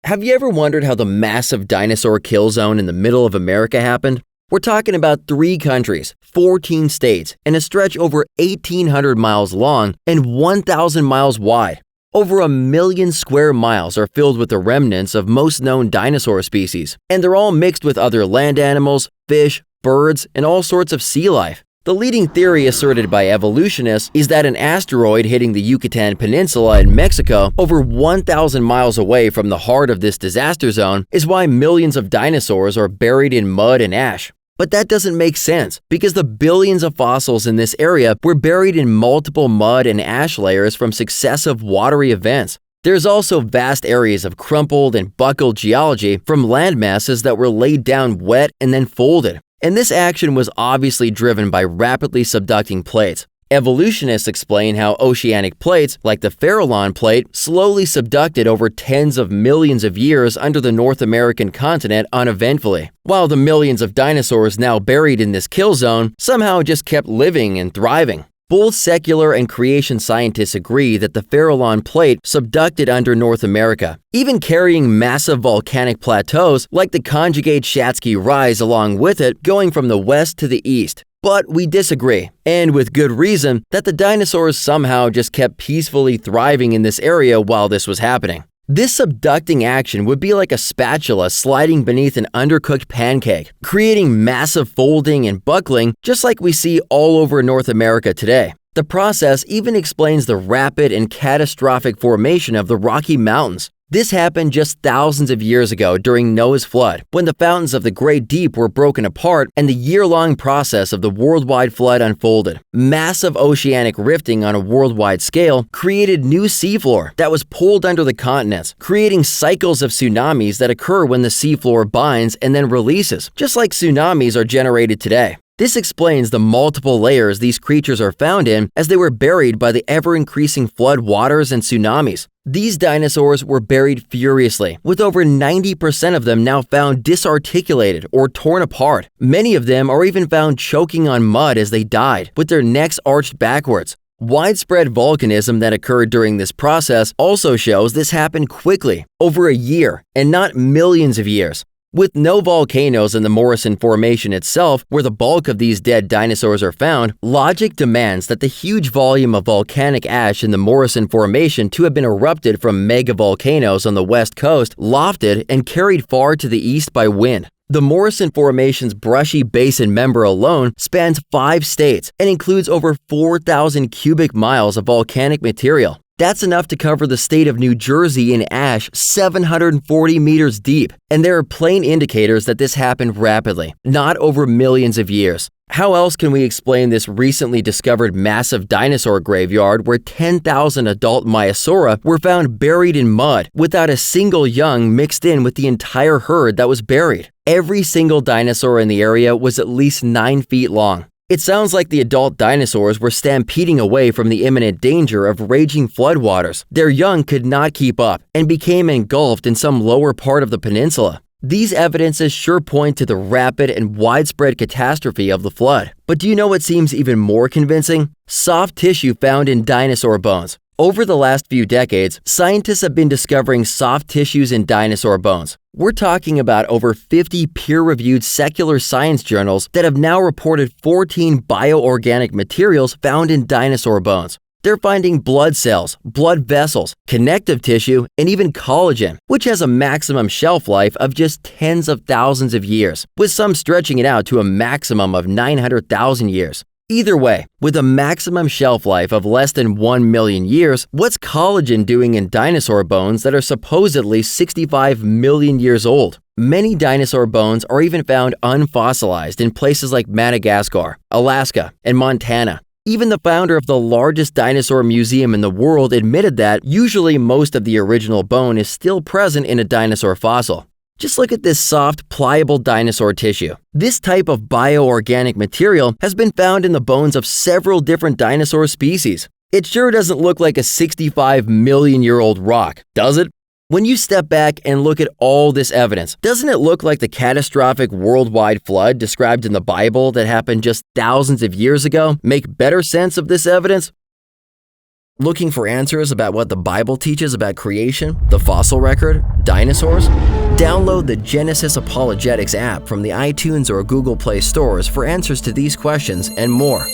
Have you ever wondered how the massive dinosaur kill zone in the middle of America happened? We're talking about 3 countries, 14 states, and a stretch over 1,800 miles long and 1,000 miles wide. Over 1 million square miles are filled with the remnants of most known dinosaur species, and they're all mixed with other land animals, fish, birds, and all sorts of sea life. The leading theory asserted by evolutionists is that an asteroid hitting the Yucatan Peninsula in Mexico, over 1,000 miles away from the heart of this disaster zone, is why millions of dinosaurs are buried in mud and ash. But that doesn't make sense, because the billions of fossils in this area were buried in multiple mud and ash layers from successive watery events. There's also vast areas of crumpled and buckled geology from land masses that were laid down wet and then folded. And this action was obviously driven by rapidly subducting plates. Evolutionists explain how oceanic plates, like the Farallon plate, slowly subducted over tens of millions of years under the North American continent uneventfully, while the millions of dinosaurs now buried in this kill zone somehow just kept living and thriving. Both secular and creation scientists agree that the Farallon plate subducted under North America, even carrying massive volcanic plateaus like the conjugate Shatsky Rise along with it, going from the west to the east. But we disagree, and with good reason, that the dinosaurs somehow just kept peacefully thriving in this area while this was happening. This subducting action would be like a spatula sliding beneath an undercooked pancake, creating massive folding and buckling just like we see all over North America today. The process even explains the rapid and catastrophic formation of the Rocky Mountains. This happened just thousands of years ago during Noah's flood, when the fountains of the Great Deep were broken apart and the year-long process of the worldwide flood unfolded. Massive oceanic rifting on a worldwide scale created new seafloor that was pulled under the continents, creating cycles of tsunamis that occur when the seafloor binds and then releases, just like tsunamis are generated today. This explains the multiple layers these creatures are found in as they were buried by the ever-increasing flood waters and tsunamis. These dinosaurs were buried furiously, with over 90% of them now found disarticulated or torn apart. Many of them are even found choking on mud as they died, with their necks arched backwards. Widespread volcanism that occurred during this process also shows this happened quickly, over a year, and not millions of years. With no volcanoes in the Morrison Formation itself, where the bulk of these dead dinosaurs are found, logic demands that the huge volume of volcanic ash in the Morrison Formation to have been erupted from megavolcanoes on the west coast, lofted and carried far to the east by wind. The Morrison Formation's brushy basin member alone spans 5 states and includes over 4,000 cubic miles of volcanic material. That's enough to cover the state of New Jersey in ash 740 meters deep, and there are plain indicators that this happened rapidly, not over millions of years. How else can we explain this recently discovered massive dinosaur graveyard where 10,000 adult Maiasaura were found buried in mud without a single young mixed in with the entire herd that was buried? Every single dinosaur in the area was at least 9 feet long. It sounds like the adult dinosaurs were stampeding away from the imminent danger of raging floodwaters. Their young could not keep up and became engulfed in some lower part of the peninsula. These evidences sure point to the rapid and widespread catastrophe of the flood. But do you know what seems even more convincing? Soft tissue found in dinosaur bones. Over the last few decades, scientists have been discovering soft tissues in dinosaur bones. We're talking about over 50 peer-reviewed secular science journals that have now reported 14 bioorganic materials found in dinosaur bones. They're finding blood cells, blood vessels, connective tissue, and even collagen, which has a maximum shelf life of just tens of thousands of years, with some stretching it out to a maximum of 900,000 years. Either way, with a maximum shelf life of less than 1 million years, what's collagen doing in dinosaur bones that are supposedly 65 million years old? Many dinosaur bones are even found unfossilized in places like Madagascar, Alaska, and Montana. Even the founder of the largest dinosaur museum in the world admitted that usually most of the original bone is still present in a dinosaur fossil. Just look at this soft, pliable dinosaur tissue. This type of bioorganic material has been found in the bones of several different dinosaur species. It sure doesn't look like a 65 million year old rock, does it? When you step back and look at all this evidence, doesn't it look like the catastrophic worldwide flood described in the Bible that happened just thousands of years ago make better sense of this evidence? Looking for answers about what the Bible teaches about creation, the fossil record, dinosaurs? Download the Genesis Apologetics app from the iTunes or Google Play stores for answers to these questions and more.